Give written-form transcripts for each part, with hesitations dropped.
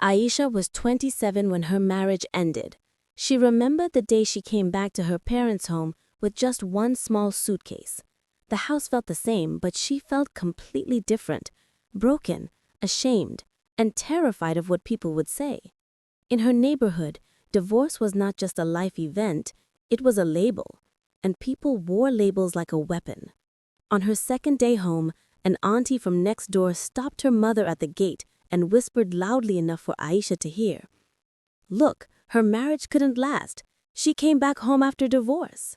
Aisha was 27 when her marriage ended. She remembered the day she came back to her parents' home with just one small suitcase. The house felt the same, but she felt completely different, broken, ashamed, and terrified of what people would say. In her neighborhood, divorce was not just a life event, it was a label, and people wore labels like a weapon. On her second day home, an auntie from next door stopped her mother at the gate and whispered loudly enough for Aisha to hear. Look, her marriage couldn't last. She came back home after divorce.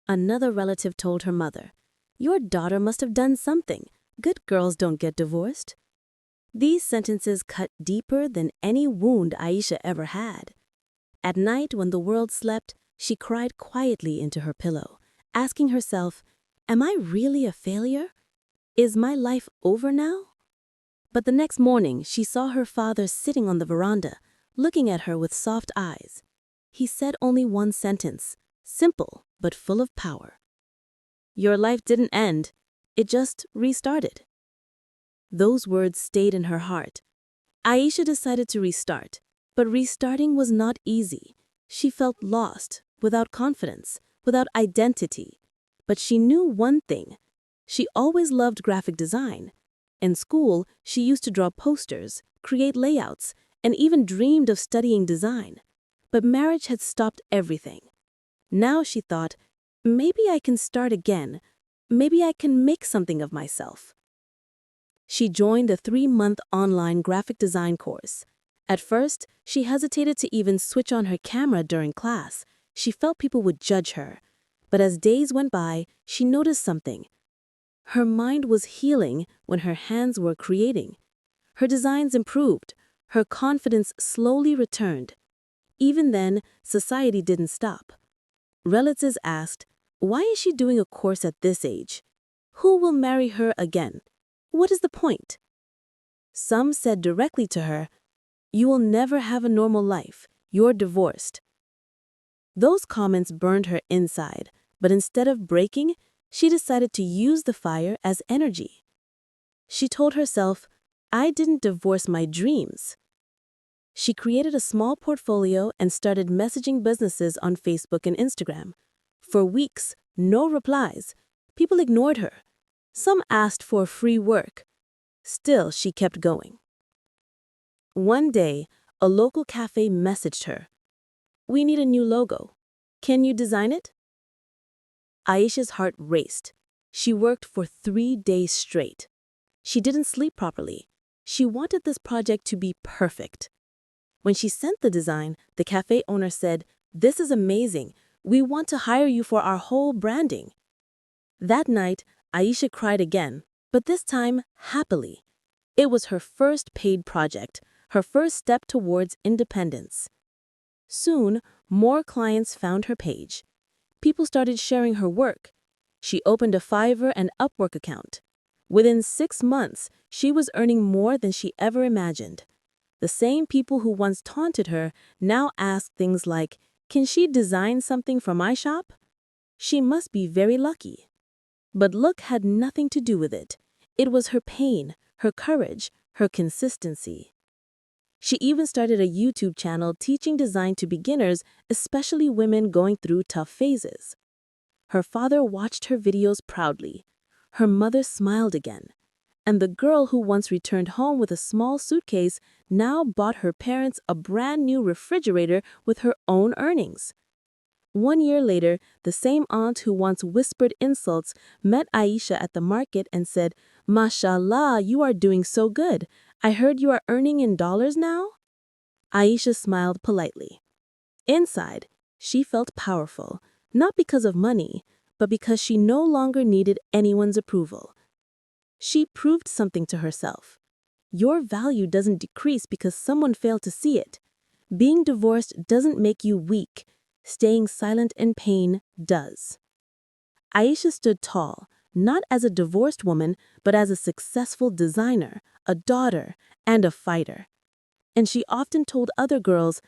Another relative told her mother, your daughter must have done something. Good girls don't get divorced. These sentences cut deeper than any wound Aisha ever had. At night, when the world slept, she cried quietly into her pillow, asking herself, am I really a failure? Is my life over now? But the next morning, she saw her father sitting on the veranda, looking at her with soft eyes. He said only one sentence, simple but full of power. Your life didn't end, it just restarted. Those words stayed in her heart. Aisha decided to restart, but restarting was not easy. She felt lost, without confidence, without identity. But she knew one thing. She always loved graphic design. In school, she used to draw posters, create layouts, and even dreamed of studying design. But marriage had stopped everything. Now she thought, maybe I can start again. Maybe I can make something of myself. She joined a 3-month online graphic design course. At first, she hesitated to even switch on her camera during class. She felt people would judge her. But as days went by, she noticed something. Her mind was healing when her hands were creating. Her designs improved. Her confidence slowly returned. Even then, society didn't stop. Relatives asked, why is she doing a course at this age? Who will marry her again? What is the point? Some said directly to her, you will never have a normal life. You're divorced. Those comments burned her inside, but instead of breaking, she decided to use the fire as energy. She told herself, I didn't divorce my dreams. She created a small portfolio and started messaging businesses on Facebook and Instagram. For weeks, no replies. People ignored her. Some asked for free work. Still, she kept going. One day, a local cafe messaged her. We need a new logo. Can you design it? Aisha's heart raced. She worked for 3 days straight. She didn't sleep properly. She wanted this project to be perfect. When she sent the design, the cafe owner said, this is amazing. We want to hire you for our whole branding. That night, Aisha cried again, but this time happily. It was her first paid project, her first step towards independence. Soon, more clients found her page. People started sharing her work. She opened a Fiverr and Upwork account. Within 6 months, she was earning more than she ever imagined. The same people who once taunted her now asked things like, can she design something for my shop? She must be very lucky. But luck had nothing to do with it. It was her pain, her courage, her consistency. She even started a YouTube channel teaching design to beginners, especially women going through tough phases. Her father watched her videos proudly. Her mother smiled again. And the girl who once returned home with a small suitcase now bought her parents a brand new refrigerator with her own earnings. 1 year later, the same aunt who once whispered insults met Aisha at the market and said, Mashallah, you are doing so good. I heard you are earning in dollars now? Aisha smiled politely. Inside, she felt powerful, not because of money, but because she no longer needed anyone's approval. She proved something to herself. Your value doesn't decrease because someone failed to see it. Being divorced doesn't make you weak. Staying silent in pain does. Aisha stood tall, not as a divorced woman, but as a successful designer, a daughter, and a fighter. And she often told other girls,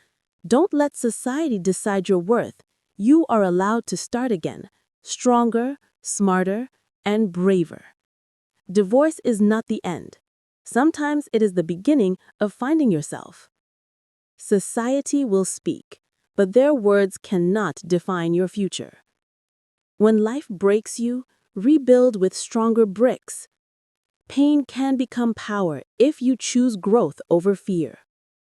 don't let society decide your worth. You are allowed to start again, stronger, smarter, and braver. Divorce is not the end. Sometimes it is the beginning of finding yourself. Society will speak, but their words cannot define your future. When life breaks you, rebuild with stronger bricks. Pain can become power if you choose growth over fear.